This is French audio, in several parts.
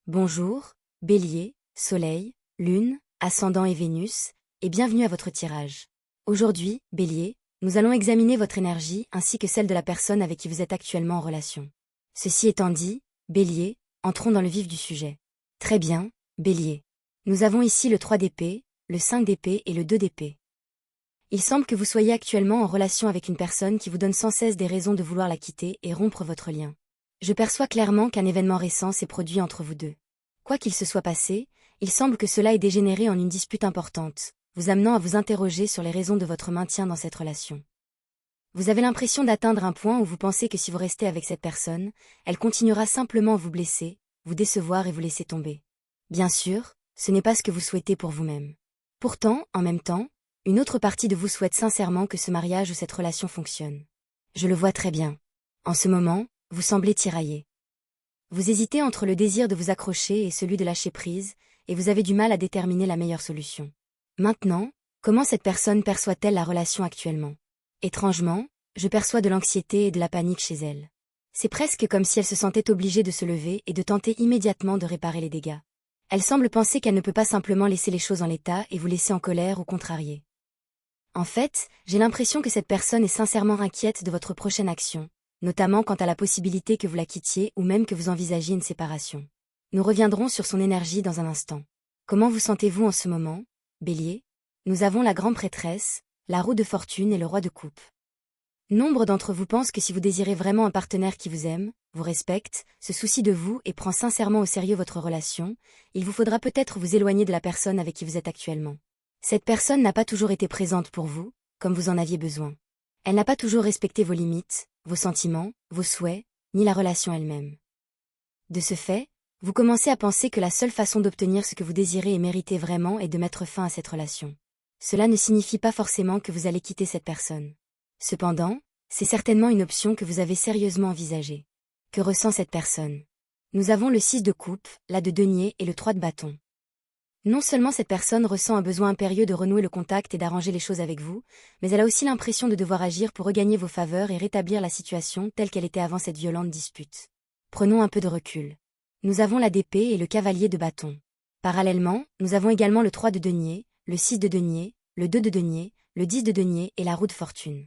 Bonjour, Bélier, Soleil, Lune, Ascendant et Vénus, et bienvenue à votre tirage. Aujourd'hui, Bélier, nous allons examiner votre énergie ainsi que celle de la personne avec qui vous êtes actuellement en relation. Ceci étant dit, Bélier, entrons dans le vif du sujet. Très bien, Bélier. Nous avons ici le 3 d'épée, le 5 d'épée et le 2 d'épée. Il semble que vous soyez actuellement en relation avec une personne qui vous donne sans cesse des raisons de vouloir la quitter et rompre votre lien. Je perçois clairement qu'un événement récent s'est produit entre vous deux. Quoi qu'il se soit passé, il semble que cela ait dégénéré en une dispute importante, vous amenant à vous interroger sur les raisons de votre maintien dans cette relation. Vous avez l'impression d'atteindre un point où vous pensez que si vous restez avec cette personne, elle continuera simplement à vous blesser, vous décevoir et vous laisser tomber. Bien sûr, ce n'est pas ce que vous souhaitez pour vous-même. Pourtant, en même temps, une autre partie de vous souhaite sincèrement que ce mariage ou cette relation fonctionne. Je le vois très bien. En ce moment, vous semblez tiraillé. Vous hésitez entre le désir de vous accrocher et celui de lâcher prise, et vous avez du mal à déterminer la meilleure solution. Maintenant, comment cette personne perçoit-elle la relation actuellement? Étrangement, je perçois de l'anxiété et de la panique chez elle. C'est presque comme si elle se sentait obligée de se lever et de tenter immédiatement de réparer les dégâts. Elle semble penser qu'elle ne peut pas simplement laisser les choses en l'état et vous laisser en colère ou contrarié. En fait, j'ai l'impression que cette personne est sincèrement inquiète de votre prochaine action, notamment quant à la possibilité que vous la quittiez ou même que vous envisagiez une séparation. Nous reviendrons sur son énergie dans un instant. Comment vous sentez-vous en ce moment, Bélier? Nous avons la grande prêtresse, la roue de fortune et le roi de coupe. Nombre d'entre vous pensent que si vous désirez vraiment un partenaire qui vous aime, vous respecte, se soucie de vous et prend sincèrement au sérieux votre relation, il vous faudra peut-être vous éloigner de la personne avec qui vous êtes actuellement. Cette personne n'a pas toujours été présente pour vous, comme vous en aviez besoin. Elle n'a pas toujours respecté vos limites, vos sentiments, vos souhaits, ni la relation elle-même. De ce fait, vous commencez à penser que la seule façon d'obtenir ce que vous désirez et méritez vraiment est de mettre fin à cette relation. Cela ne signifie pas forcément que vous allez quitter cette personne. Cependant, c'est certainement une option que vous avez sérieusement envisagée. Que ressent cette personne? Nous avons le 6 de coupe, la de denier et le 3 de bâton. Non seulement cette personne ressent un besoin impérieux de renouer le contact et d'arranger les choses avec vous, mais elle a aussi l'impression de devoir agir pour regagner vos faveurs et rétablir la situation telle qu'elle était avant cette violente dispute. Prenons un peu de recul. Nous avons la d'épée et le cavalier de bâton. Parallèlement, nous avons également le 3 de denier, le 6 de denier, le 2 de denier, le 10 de denier et la roue de fortune.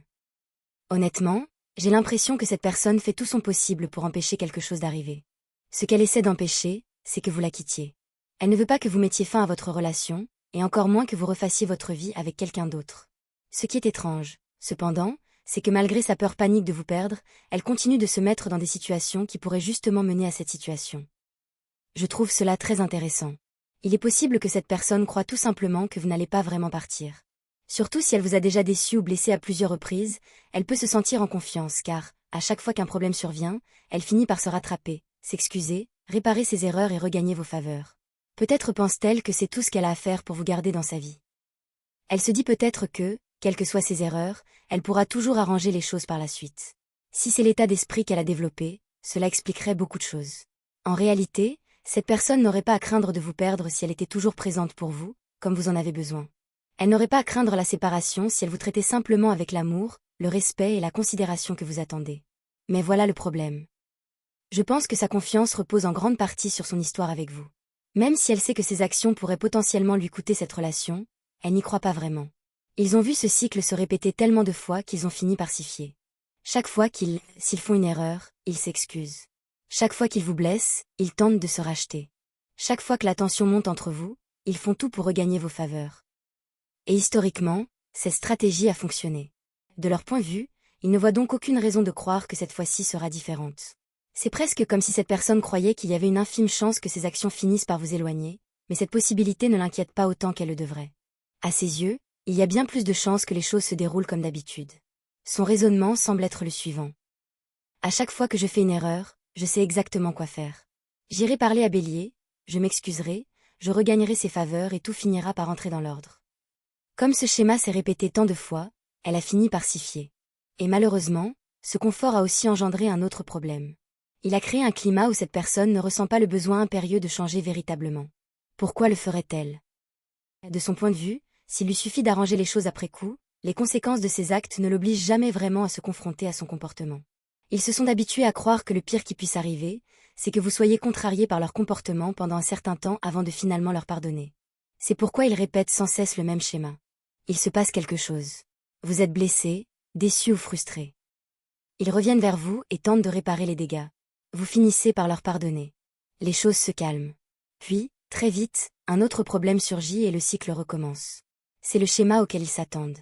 Honnêtement, j'ai l'impression que cette personne fait tout son possible pour empêcher quelque chose d'arriver. Ce qu'elle essaie d'empêcher, c'est que vous la quittiez. Elle ne veut pas que vous mettiez fin à votre relation, et encore moins que vous refassiez votre vie avec quelqu'un d'autre. Ce qui est étrange, cependant, c'est que malgré sa peur panique de vous perdre, elle continue de se mettre dans des situations qui pourraient justement mener à cette situation. Je trouve cela très intéressant. Il est possible que cette personne croit tout simplement que vous n'allez pas vraiment partir. Surtout si elle vous a déjà déçu ou blessé à plusieurs reprises, elle peut se sentir en confiance car, à chaque fois qu'un problème survient, elle finit par se rattraper, s'excuser, réparer ses erreurs et regagner vos faveurs. Peut-être pense-t-elle que c'est tout ce qu'elle a à faire pour vous garder dans sa vie. Elle se dit peut-être que, quelles que soient ses erreurs, elle pourra toujours arranger les choses par la suite. Si c'est l'état d'esprit qu'elle a développé, cela expliquerait beaucoup de choses. En réalité, cette personne n'aurait pas à craindre de vous perdre si elle était toujours présente pour vous, comme vous en avez besoin. Elle n'aurait pas à craindre la séparation si elle vous traitait simplement avec l'amour, le respect et la considération que vous attendez. Mais voilà le problème. Je pense que sa confiance repose en grande partie sur son histoire avec vous. Même si elle sait que ses actions pourraient potentiellement lui coûter cette relation, elle n'y croit pas vraiment. Ils ont vu ce cycle se répéter tellement de fois qu'ils ont fini par s'y fier. Chaque fois s'ils font une erreur, ils s'excusent. Chaque fois qu'ils vous blessent, ils tentent de se racheter. Chaque fois que la tension monte entre vous, ils font tout pour regagner vos faveurs. Et historiquement, cette stratégie a fonctionné. De leur point de vue, ils ne voient donc aucune raison de croire que cette fois-ci sera différente. C'est presque comme si cette personne croyait qu'il y avait une infime chance que ses actions finissent par vous éloigner, mais cette possibilité ne l'inquiète pas autant qu'elle le devrait. À ses yeux, il y a bien plus de chances que les choses se déroulent comme d'habitude. Son raisonnement semble être le suivant. À chaque fois que je fais une erreur, je sais exactement quoi faire. J'irai parler à Bélier, je m'excuserai, je regagnerai ses faveurs et tout finira par entrer dans l'ordre. Comme ce schéma s'est répété tant de fois, elle a fini par s'y fier. Et malheureusement, ce confort a aussi engendré un autre problème. Il a créé un climat où cette personne ne ressent pas le besoin impérieux de changer véritablement. Pourquoi le ferait-elle? De son point de vue, s'il lui suffit d'arranger les choses après coup, les conséquences de ses actes ne l'obligent jamais vraiment à se confronter à son comportement. Ils se sont habitués à croire que le pire qui puisse arriver, c'est que vous soyez contrarié par leur comportement pendant un certain temps avant de finalement leur pardonner. C'est pourquoi ils répètent sans cesse le même schéma. Il se passe quelque chose. Vous êtes blessé, déçu ou frustré. Ils reviennent vers vous et tentent de réparer les dégâts. Vous finissez par leur pardonner. Les choses se calment. Puis, très vite, un autre problème surgit et le cycle recommence. C'est le schéma auquel ils s'attendent.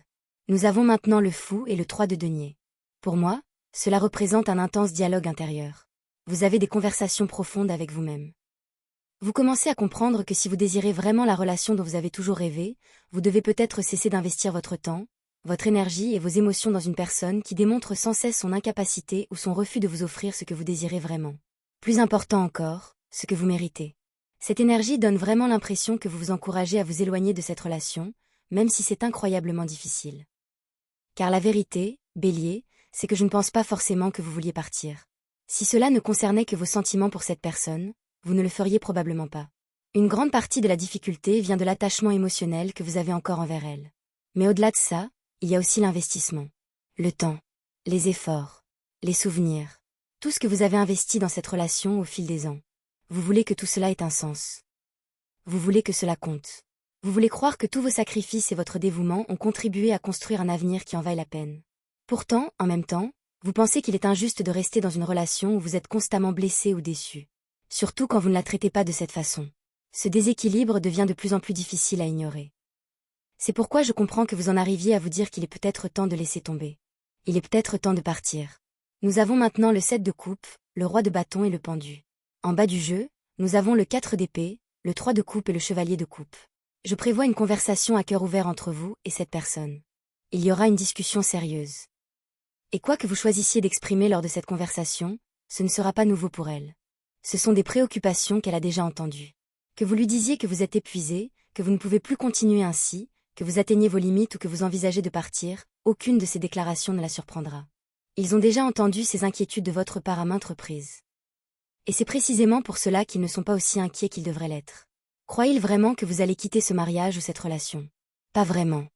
Nous avons maintenant le fou et le 3 de denier. Pour moi, cela représente un intense dialogue intérieur. Vous avez des conversations profondes avec vous-même. Vous commencez à comprendre que si vous désirez vraiment la relation dont vous avez toujours rêvé, vous devez peut-être cesser d'investir votre temps, votre énergie et vos émotions dans une personne qui démontre sans cesse son incapacité ou son refus de vous offrir ce que vous désirez vraiment. Plus important encore, ce que vous méritez. Cette énergie donne vraiment l'impression que vous vous encouragez à vous éloigner de cette relation, même si c'est incroyablement difficile. Car la vérité, Bélier, c'est que je ne pense pas forcément que vous vouliez partir. Si cela ne concernait que vos sentiments pour cette personne, vous ne le feriez probablement pas. Une grande partie de la difficulté vient de l'attachement émotionnel que vous avez encore envers elle. Mais au-delà de ça, il y a aussi l'investissement. Le temps, les efforts, les souvenirs, tout ce que vous avez investi dans cette relation au fil des ans. Vous voulez que tout cela ait un sens. Vous voulez que cela compte. Vous voulez croire que tous vos sacrifices et votre dévouement ont contribué à construire un avenir qui en vaille la peine. Pourtant, en même temps, vous pensez qu'il est injuste de rester dans une relation où vous êtes constamment blessé ou déçu. Surtout quand vous ne la traitez pas de cette façon. Ce déséquilibre devient de plus en plus difficile à ignorer. C'est pourquoi je comprends que vous en arriviez à vous dire qu'il est peut-être temps de laisser tomber. Il est peut-être temps de partir. Nous avons maintenant le 7 de coupe, le roi de bâton et le pendu. En bas du jeu, nous avons le 4 d'épée, le 3 de coupe et le chevalier de coupe. Je prévois une conversation à cœur ouvert entre vous et cette personne. Il y aura une discussion sérieuse. Et quoi que vous choisissiez d'exprimer lors de cette conversation, ce ne sera pas nouveau pour elle. Ce sont des préoccupations qu'elle a déjà entendues. Que vous lui disiez que vous êtes épuisé, que vous ne pouvez plus continuer ainsi, que vous atteignez vos limites ou que vous envisagez de partir, aucune de ces déclarations ne la surprendra. Ils ont déjà entendu ces inquiétudes de votre part à maintes reprises. Et c'est précisément pour cela qu'ils ne sont pas aussi inquiets qu'ils devraient l'être. Croyez-ils vraiment que vous allez quitter ce mariage ou cette relation? Pas vraiment.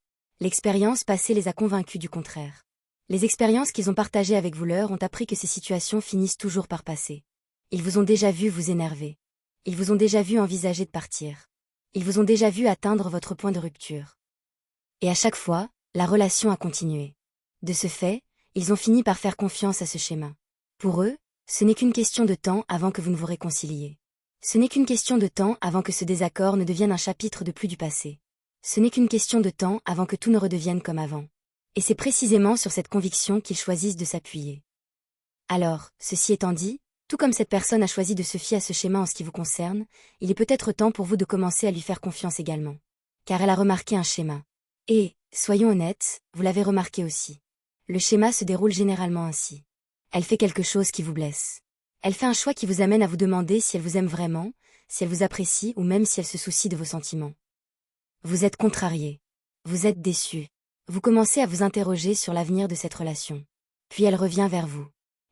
L'expérience passée les a convaincus du contraire. Les expériences qu'ils ont partagées avec vous leur ont appris que ces situations finissent toujours par passer. Ils vous ont déjà vu vous énerver. Ils vous ont déjà vu envisager de partir. Ils vous ont déjà vu atteindre votre point de rupture. Et à chaque fois, la relation a continué. De ce fait, ils ont fini par faire confiance à ce schéma. Pour eux, ce n'est qu'une question de temps avant que vous ne vous réconciliez. Ce n'est qu'une question de temps avant que ce désaccord ne devienne un chapitre de plus du passé. Ce n'est qu'une question de temps avant que tout ne redevienne comme avant. Et c'est précisément sur cette conviction qu'ils choisissent de s'appuyer. Alors, ceci étant dit, tout comme cette personne a choisi de se fier à ce schéma en ce qui vous concerne, il est peut-être temps pour vous de commencer à lui faire confiance également. Car elle a remarqué un schéma. Et, soyons honnêtes, vous l'avez remarqué aussi. Le schéma se déroule généralement ainsi. Elle fait quelque chose qui vous blesse. Elle fait un choix qui vous amène à vous demander si elle vous aime vraiment, si elle vous apprécie ou même si elle se soucie de vos sentiments. Vous êtes contrarié. Vous êtes déçu. Vous commencez à vous interroger sur l'avenir de cette relation. Puis elle revient vers vous.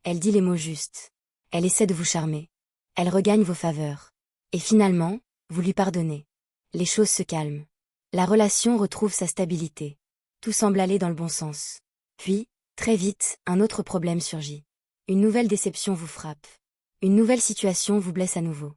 Elle dit les mots justes. Elle essaie de vous charmer. Elle regagne vos faveurs. Et finalement, vous lui pardonnez. Les choses se calment. La relation retrouve sa stabilité. Tout semble aller dans le bon sens. Puis, très vite, un autre problème surgit. Une nouvelle déception vous frappe. Une nouvelle situation vous blesse à nouveau.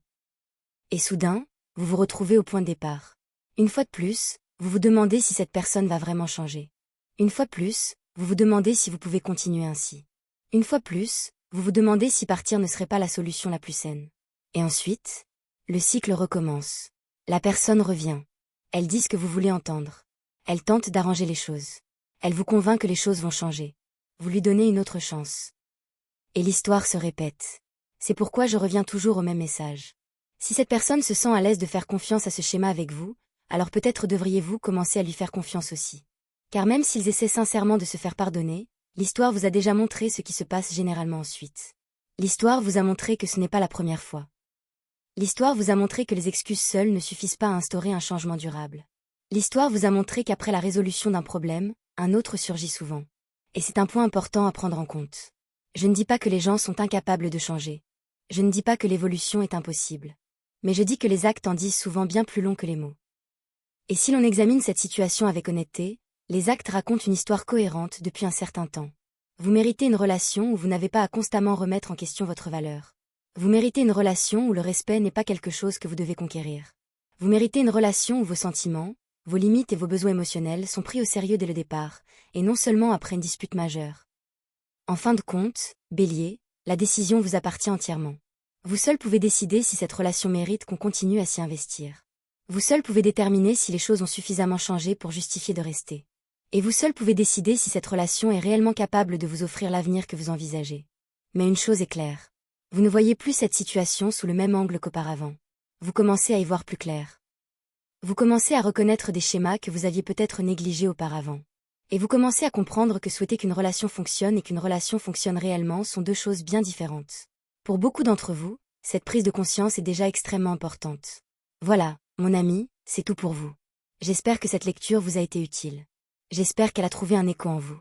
Et soudain, vous vous retrouvez au point de départ. Une fois de plus, vous vous demandez si cette personne va vraiment changer. Une fois de plus, vous vous demandez si vous pouvez continuer ainsi. Une fois de plus, vous vous demandez si partir ne serait pas la solution la plus saine. Et ensuite, le cycle recommence. La personne revient. Elle dit ce que vous voulez entendre. Elle tente d'arranger les choses. Elle vous convainc que les choses vont changer. Vous lui donnez une autre chance. Et l'histoire se répète. C'est pourquoi je reviens toujours au même message. Si cette personne se sent à l'aise de faire confiance à ce schéma avec vous, alors peut-être devriez-vous commencer à lui faire confiance aussi. Car même s'ils essaient sincèrement de se faire pardonner, l'histoire vous a déjà montré ce qui se passe généralement ensuite. L'histoire vous a montré que ce n'est pas la première fois. L'histoire vous a montré que les excuses seules ne suffisent pas à instaurer un changement durable. L'histoire vous a montré qu'après la résolution d'un problème, un autre surgit souvent. Et c'est un point important à prendre en compte. Je ne dis pas que les gens sont incapables de changer. Je ne dis pas que l'évolution est impossible. Mais je dis que les actes en disent souvent bien plus long que les mots. Et si l'on examine cette situation avec honnêteté, les actes racontent une histoire cohérente depuis un certain temps. Vous méritez une relation où vous n'avez pas à constamment remettre en question votre valeur. Vous méritez une relation où le respect n'est pas quelque chose que vous devez conquérir. Vous méritez une relation où vos sentiments, vos limites et vos besoins émotionnels sont pris au sérieux dès le départ, et non seulement après une dispute majeure. En fin de compte, Bélier, la décision vous appartient entièrement. Vous seul pouvez décider si cette relation mérite qu'on continue à s'y investir. Vous seul pouvez déterminer si les choses ont suffisamment changé pour justifier de rester. Et vous seul pouvez décider si cette relation est réellement capable de vous offrir l'avenir que vous envisagez. Mais une chose est claire. Vous ne voyez plus cette situation sous le même angle qu'auparavant. Vous commencez à y voir plus clair. Vous commencez à reconnaître des schémas que vous aviez peut-être négligés auparavant. Et vous commencez à comprendre que souhaiter qu'une relation fonctionne et qu'une relation fonctionne réellement sont deux choses bien différentes. Pour beaucoup d'entre vous, cette prise de conscience est déjà extrêmement importante. Voilà, mon ami, c'est tout pour vous. J'espère que cette lecture vous a été utile. J'espère qu'elle a trouvé un écho en vous.